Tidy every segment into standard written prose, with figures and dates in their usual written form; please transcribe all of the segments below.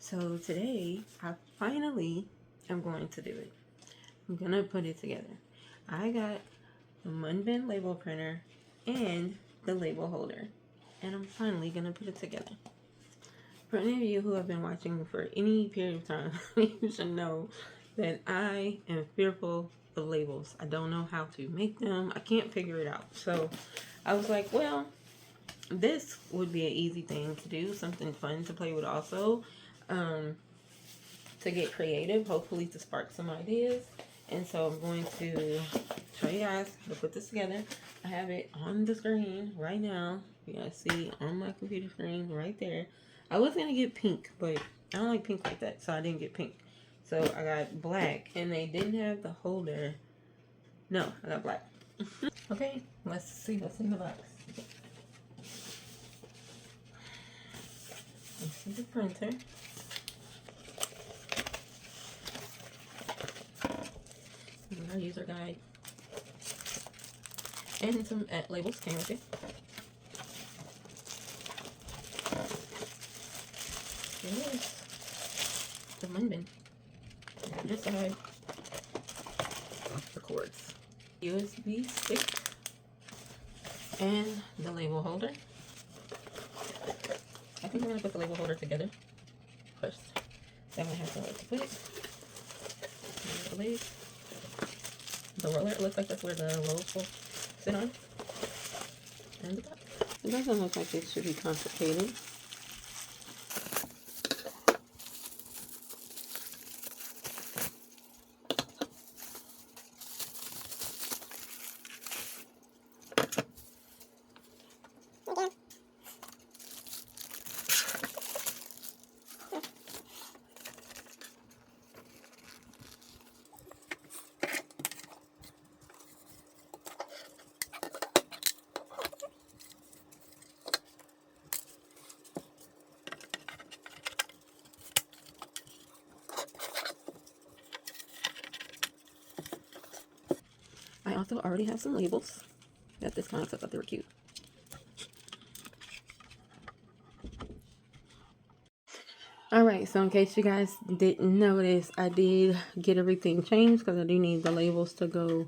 So today, I finally am going to do it. I'm going to put it together. I got the Munbyn label printer and the label holder. And I'm finally going to put it together. For any of you who have been watching for any period of time, you should know that I am fearful of labels. I don't know how to make them. I can't figure it out. So I was like, well, this would be an easy thing to do, something fun to play with also, to get creative, hopefully to spark some ideas. And so I'm going to show you guys how to put this together. I have it on the screen right now. You guys see on my computer screen right there. I was going to get pink, but I don't like pink like that, so I didn't get pink. So I got black, and they didn't have the holder. No, I got black. Okay, let's see what's in the box. This is the printer. Our user guide. And some labels came with it. Here is the Munbyn. This side, the cords. USB stick. And the label holder. I think I'm going to put the label holder together first. Then I have somewhere to put it. Here's the lid. The roller, it looks like that's where the rolls will sit on. And the top. It doesn't look like it should be complicated. I also already have some labels at this time, so I thought they were cute. Alright, so in case you guys didn't notice, I did get everything changed because I do need the labels to go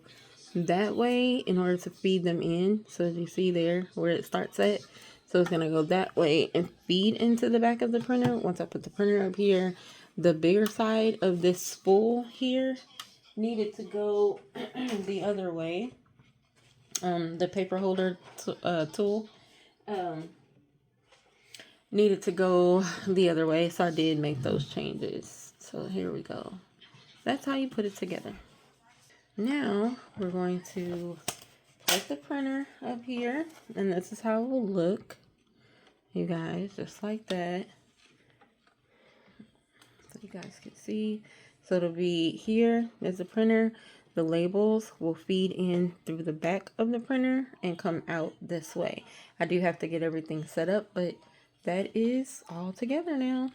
that way in order to feed them in. So as you see there where it starts at, so it's going to go that way and feed into the back of the printer. Once I put the printer up here, the bigger side of this spool here needed to go the other way. The paper holder tool needed to go the other way, so I did make those changes. So here we go. That's how you put it together. Now we're going to put the printer up here, and this is how it will look, you guys, just like that. So you guys can see. So it'll be here as the printer. The labels will feed in through the back of the printer and come out this way. I do have to get everything set up, but that is all together now.